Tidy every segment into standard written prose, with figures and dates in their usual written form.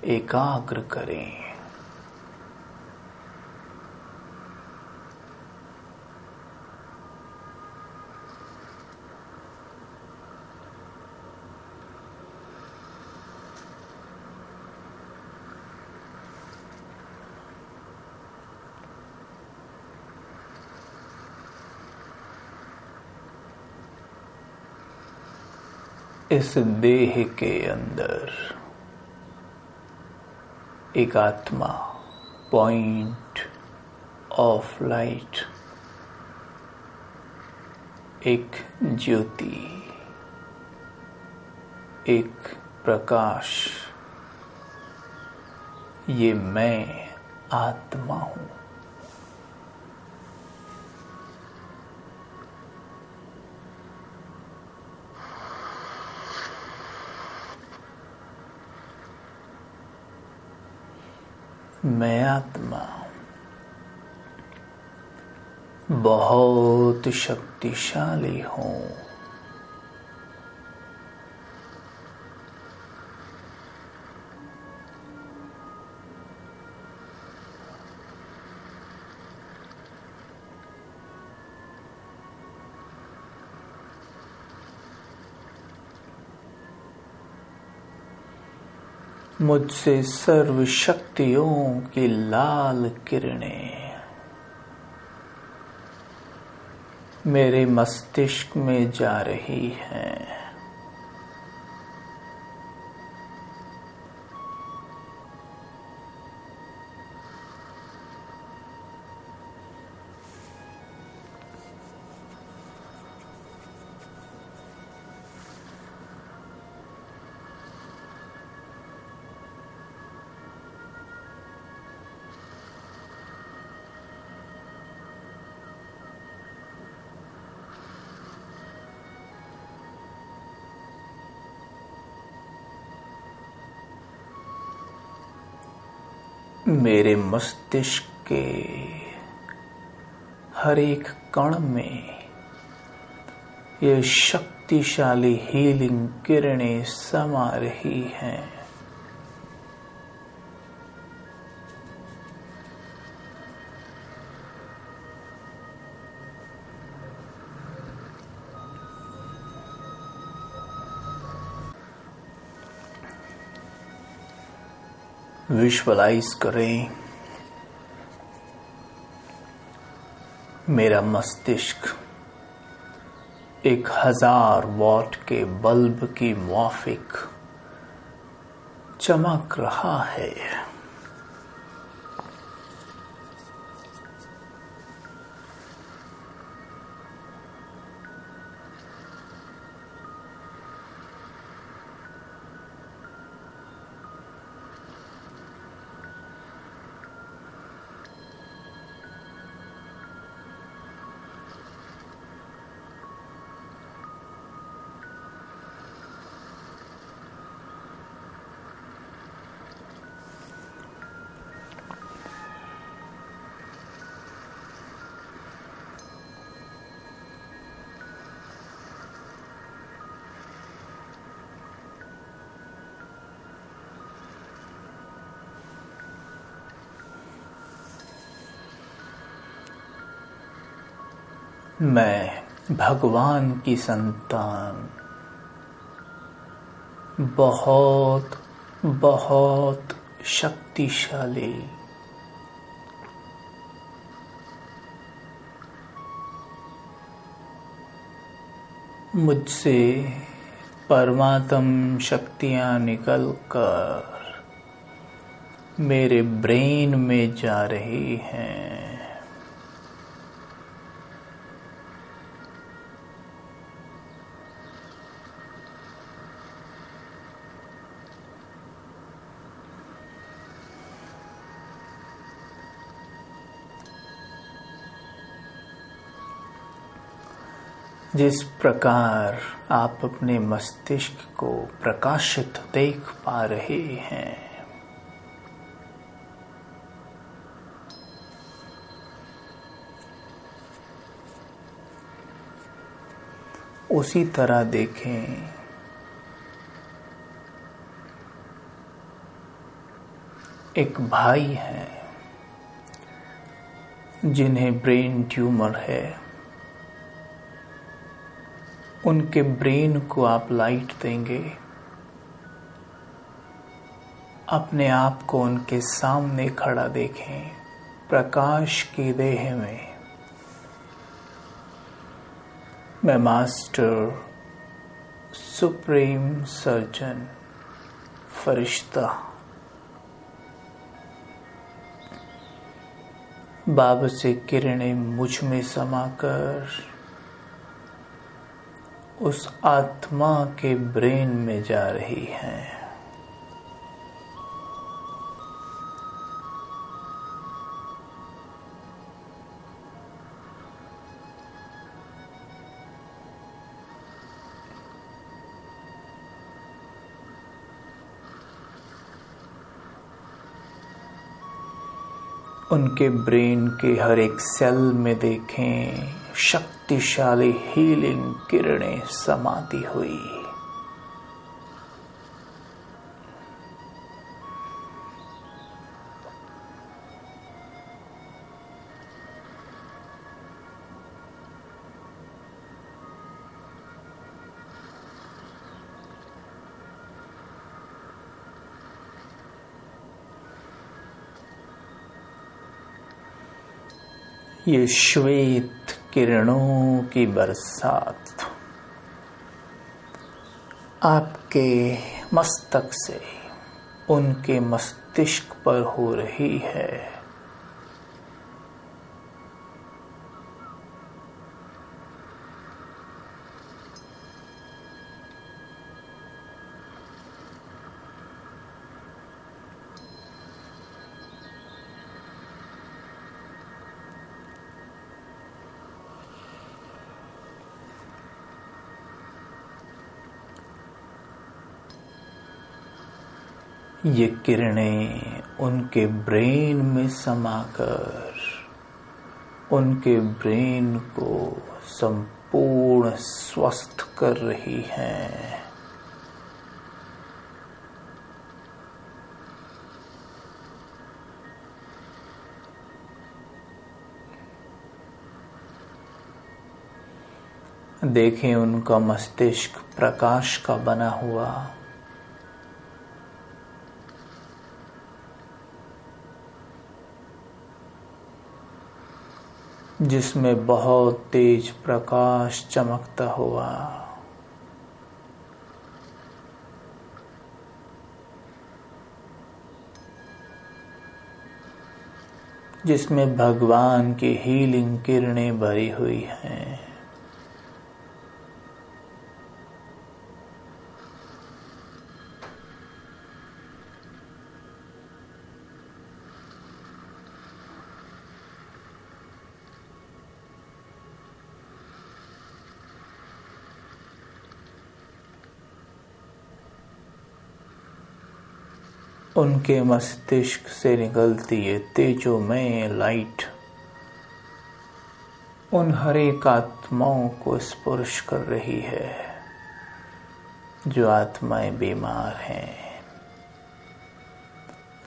एकाग्र करें। इस देह के अंदर एक आत्मा, पॉइंट ऑफ लाइट, एक ज्योति, एक प्रकाश, ये मैं आत्मा हूं। मैं आत्मा बहुत शक्तिशाली हूं। मुझसे सर्व शक्तियों की लाल किरणें मेरे मस्तिष्क में जा रही हैं। मेरे मस्तिष्क के हर एक कण में ये शक्तिशाली हीलिंग किरणें समा रही हैं। विजुअलाइज करें, मेरा मस्तिष्क 1000 वॉट के बल्ब की मुआफिक चमक रहा है। मैं भगवान की संतान बहुत बहुत शक्तिशाली मुझसे परमात्म शक्तियां निकलकर मेरे ब्रेन में जा रही हैं। जिस प्रकार आप अपने मस्तिष्क को प्रकाशित देख पा रहे हैं, उसी तरह देखें एक भाई हैं जिन्हें ब्रेन ट्यूमर है। उनके ब्रेन को आप लाइट देंगे, अपने आप को उनके सामने खड़ा देखें, प्रकाश की देह में। मैं मास्टर, सुप्रीम सर्जन, फरिश्ता बाब से किरणें मुझ में समाकर उस आत्मा के ब्रेन में जा रही हैं। उनके ब्रेन के हर एक सेल में देखें शक्तिशाली हीलिंग किरणें समाती हुई। ये श्वेत किरणों की बरसात आपके मस्तक से उनके मस्तिष्क पर हो रही है। ये किरणें उनके ब्रेन में समाकर उनके ब्रेन को संपूर्ण स्वस्थ कर रही हैं। देखें उनका मस्तिष्क प्रकाश का बना हुआ, जिसमें बहुत तेज प्रकाश चमकता हुआ, जिसमें भगवान की हीलिंग किरणें भरी हुई हैं। उनके मस्तिष्क से निकलती ये तेजोमय लाइट उन हर एक आत्माओं को स्पर्श कर रही है जो आत्माएं बीमार हैं,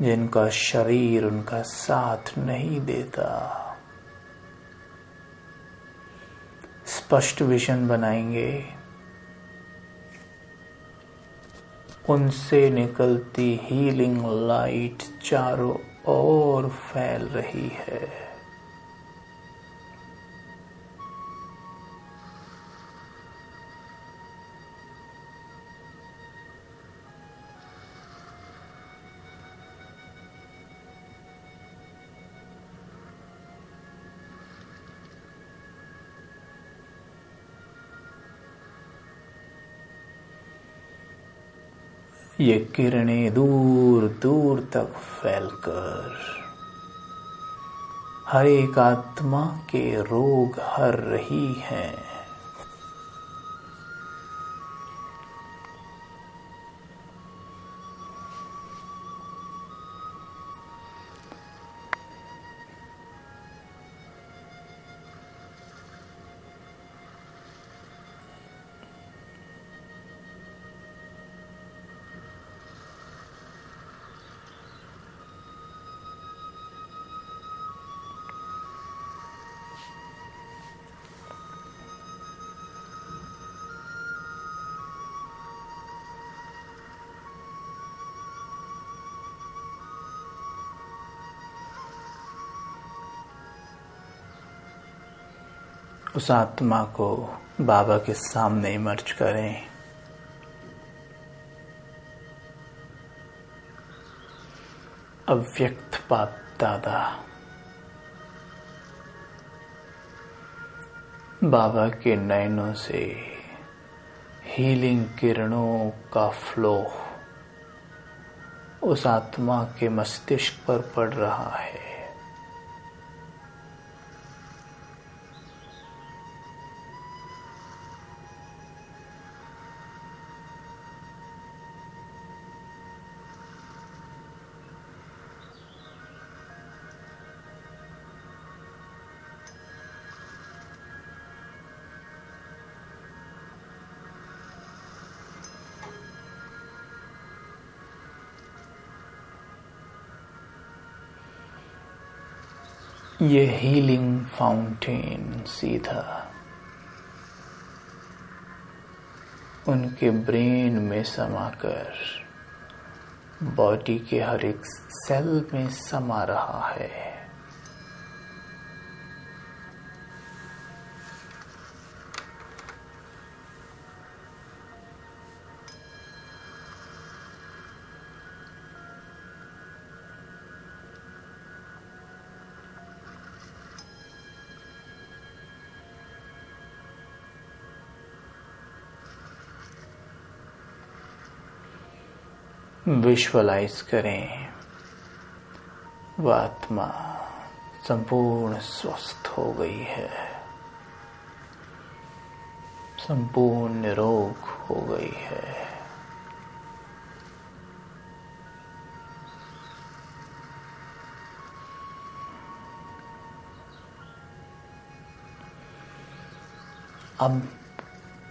जिनका शरीर उनका साथ नहीं देता। स्पष्ट विजन बनाएंगे, उनसे निकलती हीलिंग लाइट चारों ओर फैल रही है। ये किरणें दूर दूर तक फैलकर हर एक आत्मा के रोग हर रही हैं। उस आत्मा को बाबा के सामने इमर्ज करें। अव्यक्त बाप दादा बाबा के नयनों से हीलिंग किरणों का फ्लो उस आत्मा के मस्तिष्क पर पड़ रहा है। ये हीलिंग फाउंटेन सीधा उनके ब्रेन में समाकर बॉडी के हर एक सेल में समा रहा है। विजुअलाइज करें वह आत्मा संपूर्ण स्वस्थ हो गई है, संपूर्ण निरोग हो गई है। अब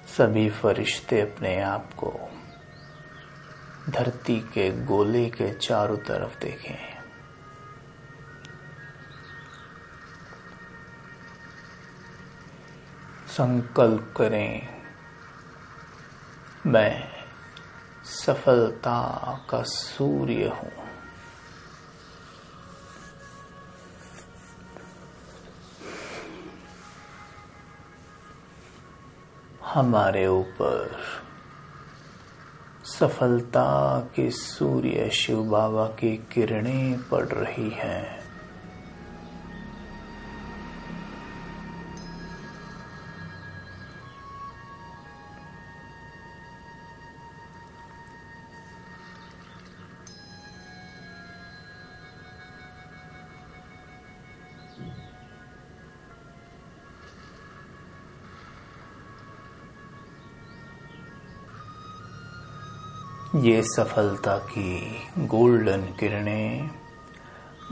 सभी फरिश्ते अपने आप को धरती के गोले के चारों तरफ देखें। संकल्प करें, मैं सफलता का सूर्य हूं। हमारे ऊपर सफलता के सूर्य शिव बाबा की किरणें पड़ रही हैं। ये सफलता की गोल्डन किरणें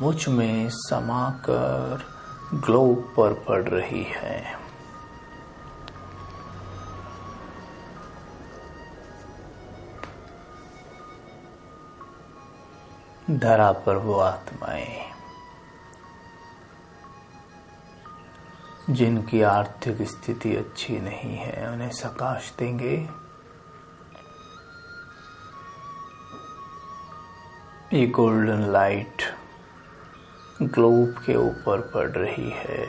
मुझ में समाकर ग्लोब पर पड़ रही है। धरा पर वो आत्माएं जिनकी आर्थिक स्थिति अच्छी नहीं है, उन्हें सकाश देंगे। ये गोल्डन लाइट ग्लोब के ऊपर पड़ रही है।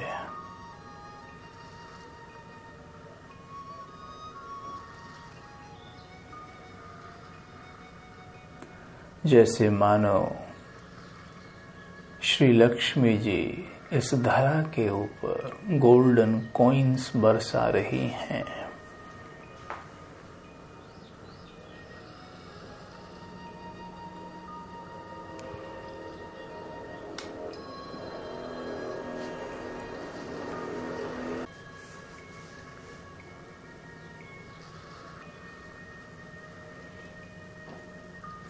जैसे मानो श्री लक्ष्मी जी इस धरा के ऊपर गोल्डन कॉइन्स बरसा रही हैं।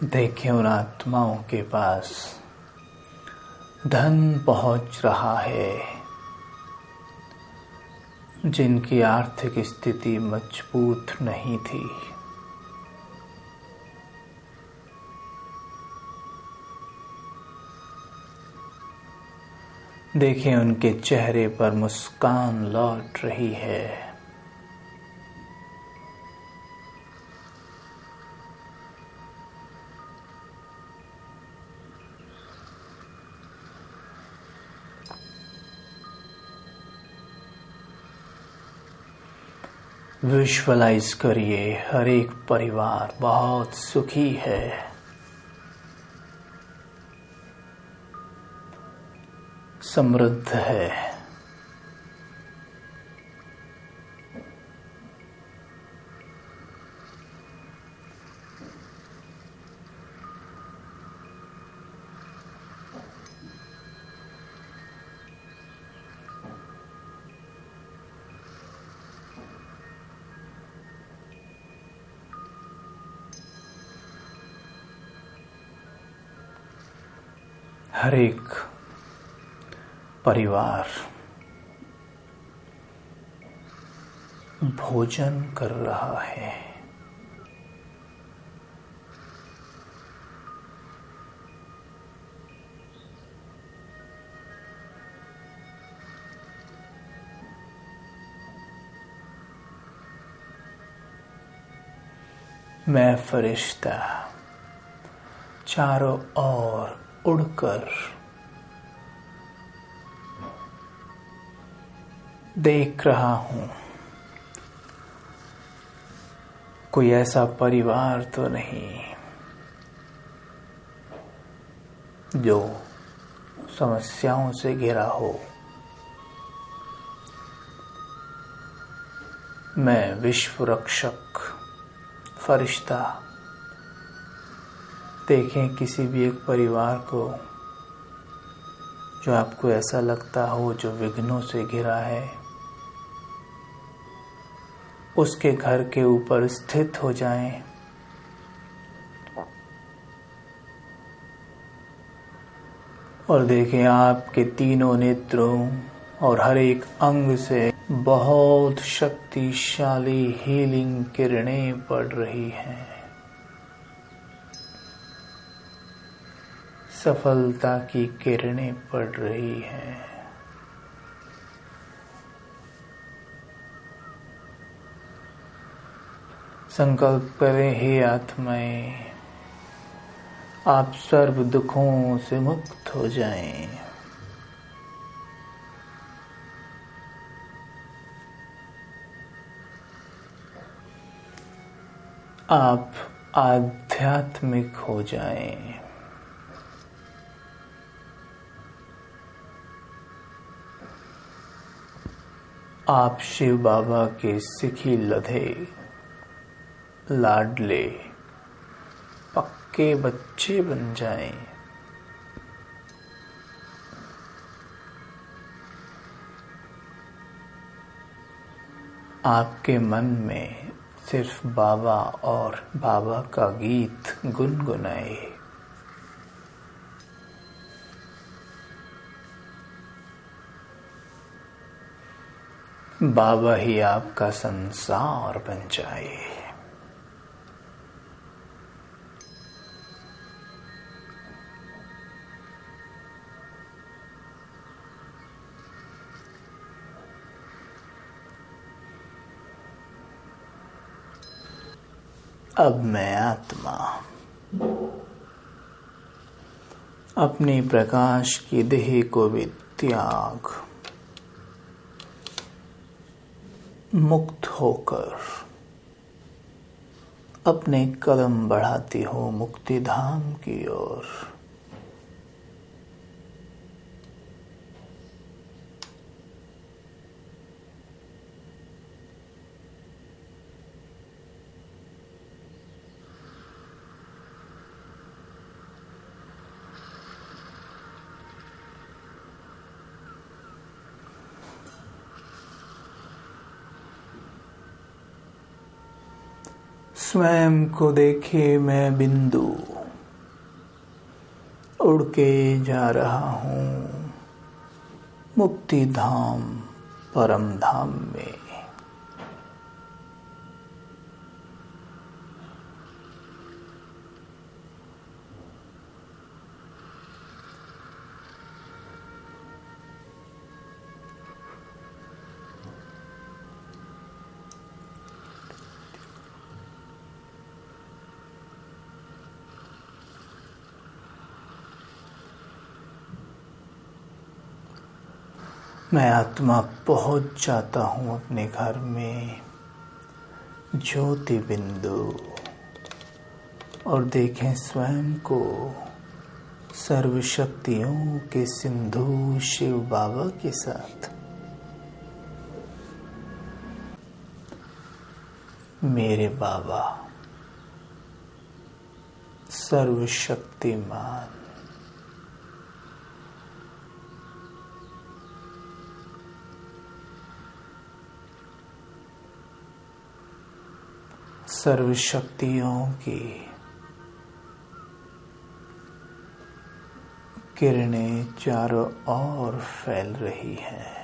देखें उन आत्माओं के पास धन पहुंच रहा है जिनकी आर्थिक स्थिति मजबूत नहीं थी। देखें उनके चेहरे पर मुस्कान लौट रही है। विजुअलाइज करिए हर एक परिवार बहुत सुखी है। समृद्ध है। हर एक परिवार भोजन कर रहा है। मैं फरिश्ता चारों ओर उड़कर देख रहा हूं, कोई ऐसा परिवार तो नहीं जो समस्याओं से घिरा हो। मैं विश्व रक्षक फरिश्ता, देखें किसी भी एक परिवार को जो आपको ऐसा लगता हो जो विघ्नों से घिरा है, उसके घर के ऊपर स्थित हो जाएं। और देखें आपके तीनों नेत्रों और हर एक अंग से बहुत शक्तिशाली हीलिंग किरणें पड़ रही हैं। सफलता की किरणें पड़ रही हैं। संकल्प करें, हे आत्माएं, आप सर्व दुखों से मुक्त हो जाएं। आप आध्यात्मिक हो जाएं। आप शिव बाबा के सिखी लधे लाडले पक्के बच्चे बन जाएं। आपके मन में सिर्फ बाबा और बाबा का गीत गुनगुनाए। बाबा ही आपका संसार बन जाए। अब मैं आत्मा अपनी प्रकाश की देह को भी त्याग मुक्त होकर अपने कदम बढ़ाती हूँ मुक्ति धाम की ओर। स्वयं को देखे मैं बिंदु उड़ के जा रहा हूँ मुक्ति धाम परम धाम में। मैं आत्मा पहुंच जाता हूं अपने घर में ज्योति बिंदु और देखें स्वयं को सर्वशक्तियों के सिंधु शिव बाबा के साथ। मेरे बाबा सर्वशक्तिमान, सर्वशक्तियों की किरणें चारों ओर फैल रही हैं।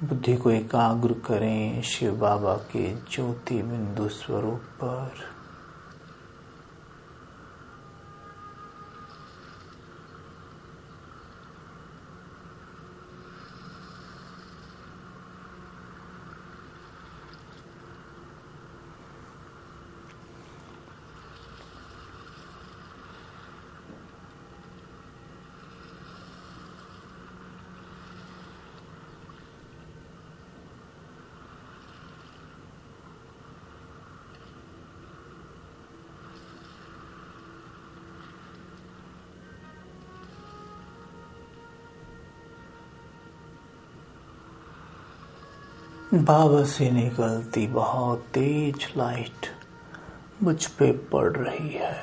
बुद्धि को एकाग्र करें शिव बाबा के ज्योति बिंदु स्वरूप पर। बाबा से निकलती बहुत तेज लाइट मुझ पे पड़ रही है।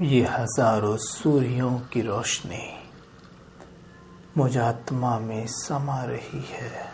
ये हजारों सूर्यों की रोशनी मुझ आत्मा में समा रही है।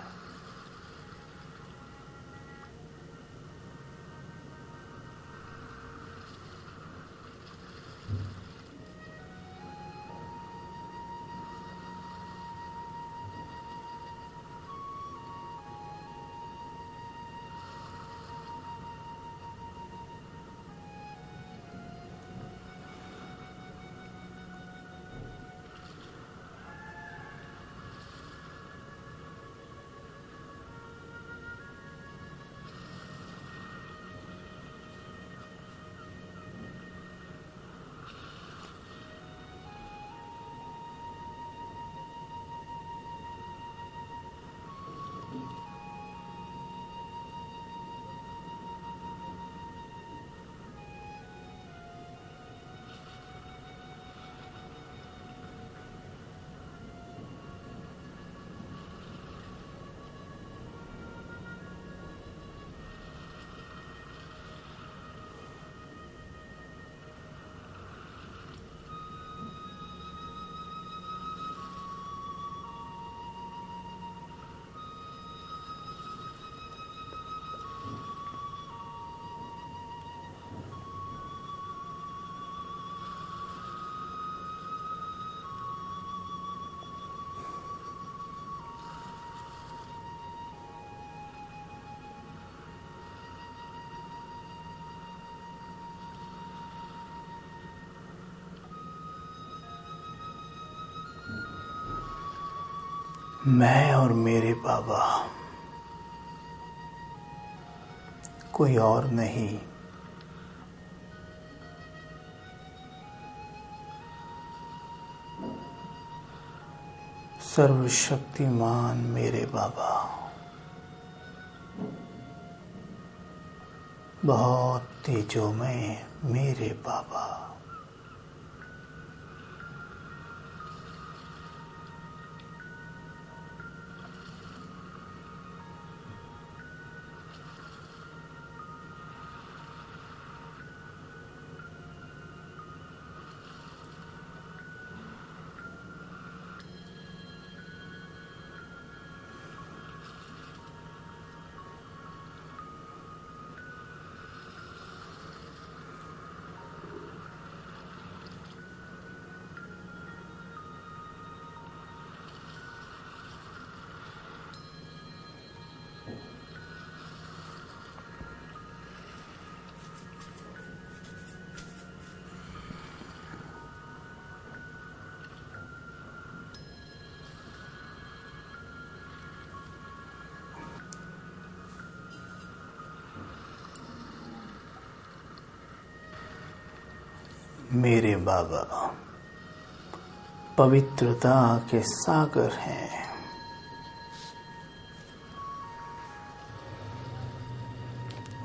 मैं और मेरे बाबा, कोई और नहीं। सर्वशक्तिमान मेरे बाबा, बहुत तेजों में मेरे बाबा। मेरे बाबा पवित्रता के सागर हैं।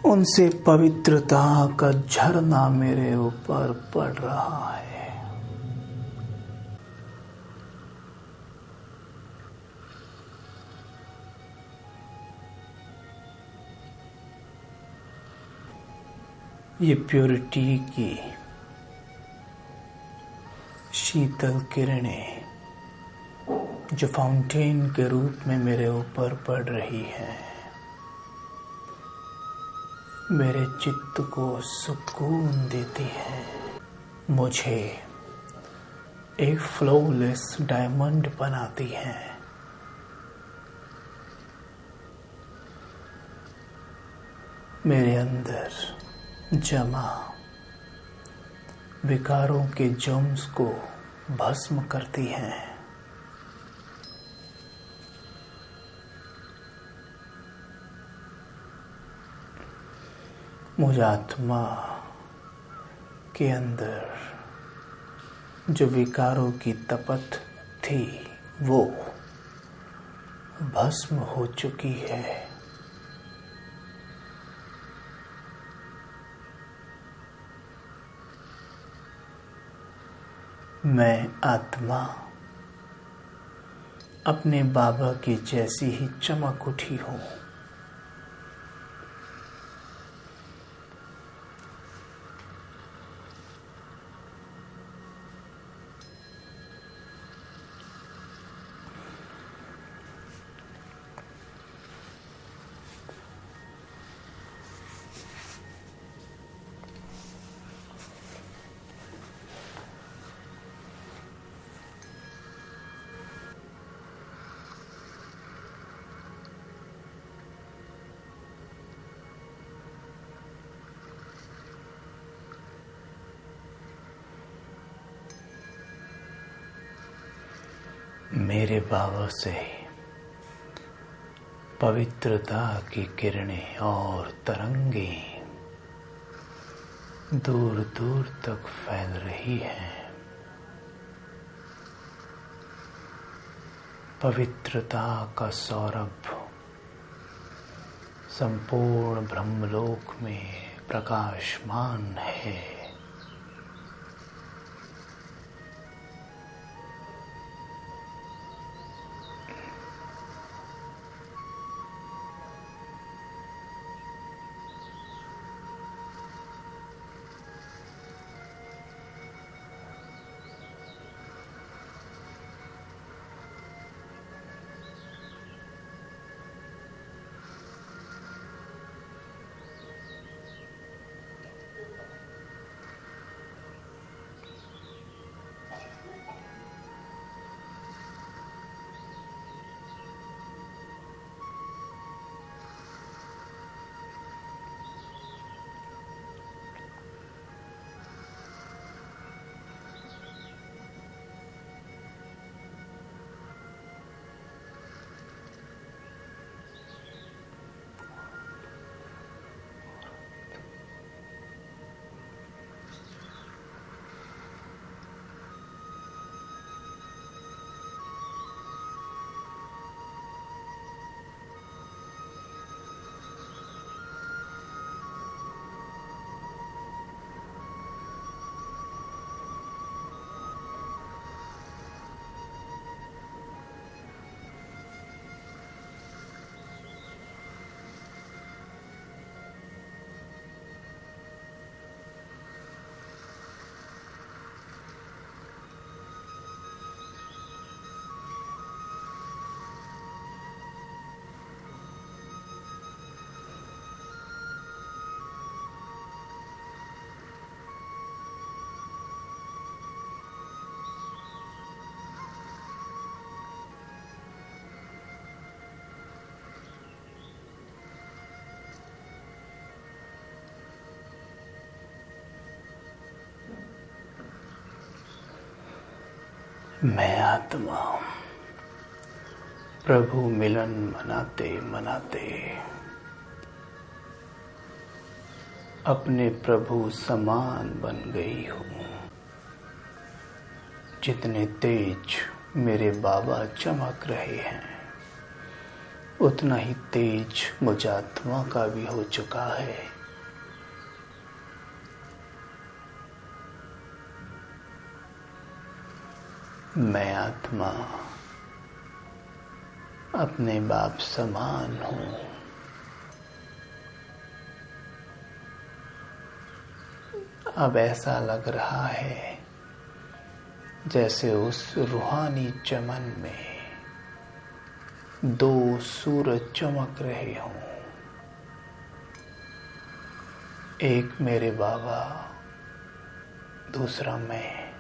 उनसे पवित्रता का झरना मेरे ऊपर पड़ रहा है। ये प्योरिटी की शीतल किरणें जो फाउंटेन के रूप में मेरे ऊपर पड़ रही है, मेरे चित्त को सुकून देती है, मुझे एक फ्लोलेस डायमंड बनाती है। मेरे अंदर जमा विकारों के जम्स को भस्म करती हैं। मुझ आत्मा के अंदर जो विकारों की तपत थी वो भस्म हो चुकी है। मैं आत्मा अपने बाबा की जैसी ही चमक उठी हूँ। मेरे बाबा से पवित्रता की किरणें और तरंगें दूर दूर तक फैल रही हैं। पवित्रता का सौरभ संपूर्ण ब्रह्मलोक में प्रकाशमान है। मैं आत्मा प्रभु मिलन मनाते मनाते अपने प्रभु समान बन गई हूँ। जितने तेज मेरे बाबा चमक रहे हैं, उतना ही तेज मुझ आत्मा का भी हो चुका है। मैं आत्मा अपने बाप समान हूँ। अब ऐसा लग रहा है जैसे उस रूहानी चमन में दो सूरज चमक रहे हों। एक मेरे बाबा, दूसरा मैं।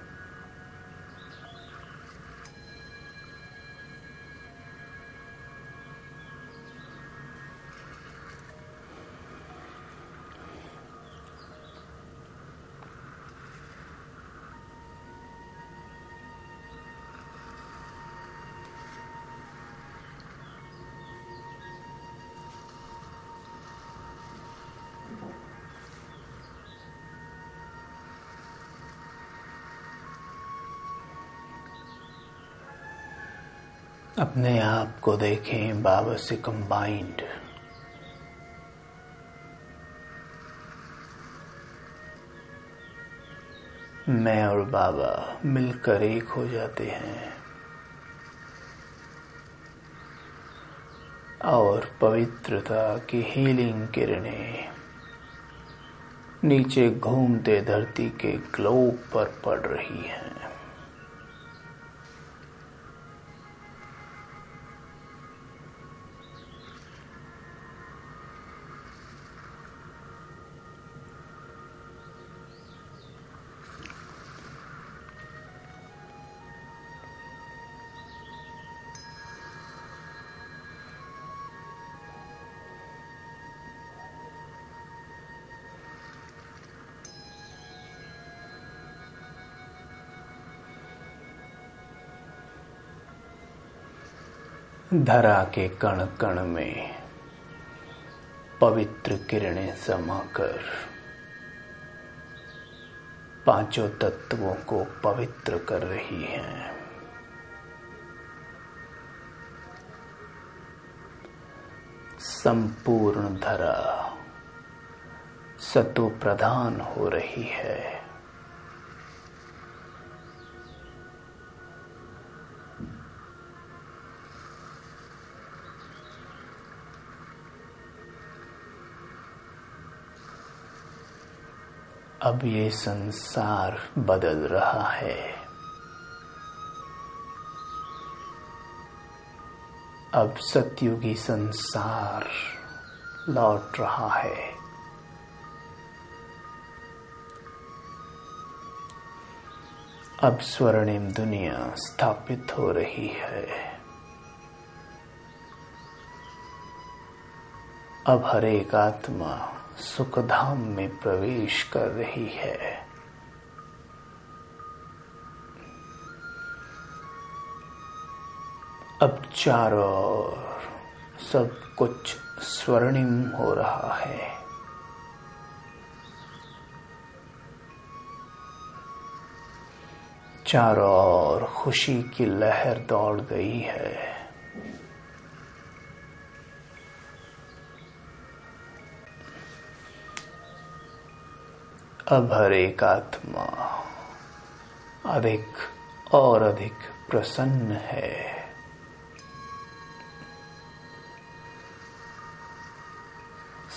अपने आप को देखें बाबा से कंबाइंड। मैं और बाबा मिलकर एक हो जाते हैं और पवित्रता की हीलिंग किरणें नीचे घूमते धरती के ग्लोब पर पड़ रही हैं। धरा के कण कण में पवित्र किरणें समाकर पांचों तत्वों को पवित्र कर रही हैं। संपूर्ण धरा सतो प्रधान हो रही है। अब ये संसार बदल रहा है। अब सतयुगी संसार लौट रहा है। अब स्वर्णिम दुनिया स्थापित हो रही है। अब हर एक आत्मा सुखधाम में प्रवेश कर रही है। अब चारों ओर सब कुछ स्वर्णिम हो रहा है। चारों ओर खुशी की लहर दौड़ गई है। अब हर एक आत्मा अधिक और अधिक प्रसन्न है।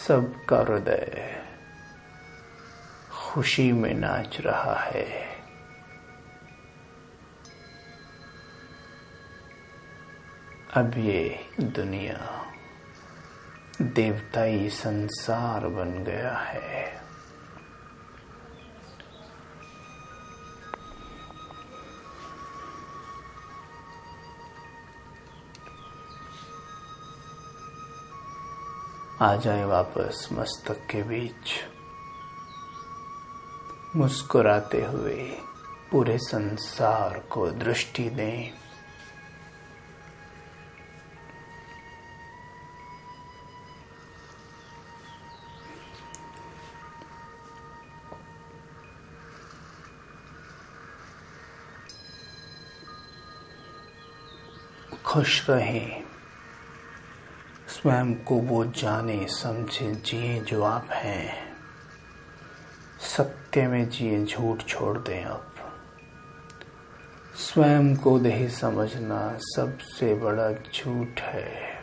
सबका हृदय खुशी में नाच रहा है। अब ये दुनिया देवताई संसार बन गया है। आ जाए वापस मस्तक के बीच। मुस्कुराते हुए पूरे संसार को दृष्टि दें। खुश रहें, स्वयं को वो जाने समझे जिए जो आप हैं। सत्य में जिए, झूठ छोड़ दें अब। स्वयं को देह समझना सबसे बड़ा झूठ है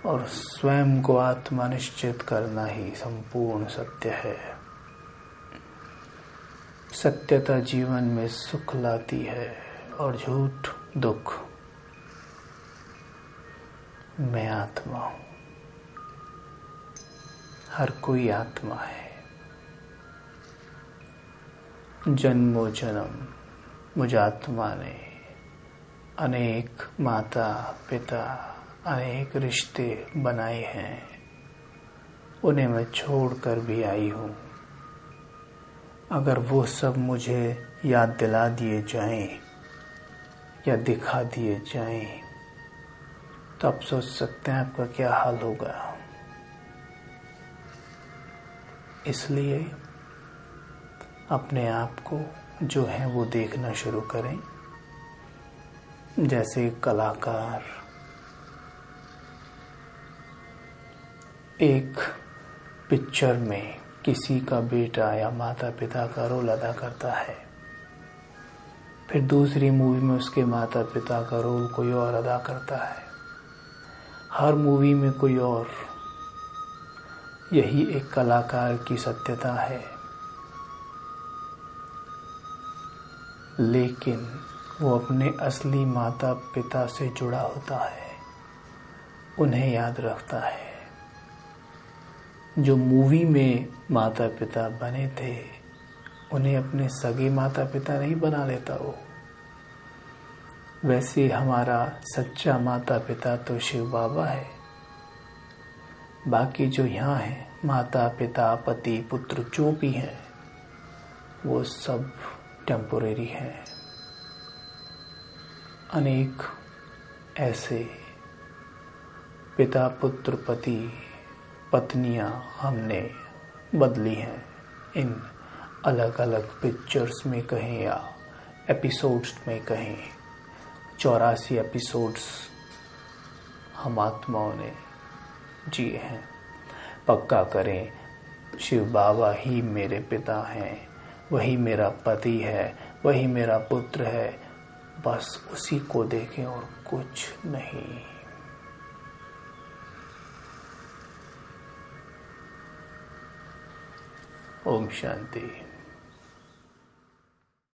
और स्वयं को आत्मा निश्चित करना ही संपूर्ण सत्य है। सत्यता जीवन में सुख लाती है और झूठ दुख। मैं आत्मा हूं, हर कोई आत्मा है। जन्मों जन्म मुझ आत्मा ने अनेक माता पिता, अनेक रिश्ते बनाए हैं, उन्हें मैं छोड़कर भी आई हूं। अगर वो सब मुझे याद दिला दिए जाएं या दिखा दिए जाएं तो आप सोच सकते हैं आपका क्या हाल होगा। इसलिए अपने आप को जो है वो देखना शुरू करें। जैसे कलाकार एक पिक्चर में किसी का बेटा या माता पिता का रोल अदा करता है, फिर दूसरी मूवी में उसके माता पिता का रोल कोई और अदा करता है। हर मूवी में कोई और। यही एक कलाकार की सत्यता है। लेकिन वो अपने असली माता पिता से जुड़ा होता है, उन्हें याद रखता है। जो मूवी में माता पिता बने थे उन्हें अपने सगे माता पिता नहीं बना लेता वो। वैसे हमारा सच्चा माता पिता तो शिव बाबा है। बाकी जो यहाँ है माता पिता पति पुत्र जो भी हैं वो सब टेम्पोरेरी हैं। अनेक ऐसे पिता पुत्र पति पत्नियां हमने बदली हैं इन अलग अलग पिक्चर्स में कहें या एपिसोड्स में कहें। 84 एपिसोड्स हम आत्माओं ने जिए हैं। पक्का करें शिव बाबा ही मेरे पिता हैं, वही मेरा पति है, वही मेरा पुत्र है। बस उसी को देखें और कुछ नहीं। ओम शांति।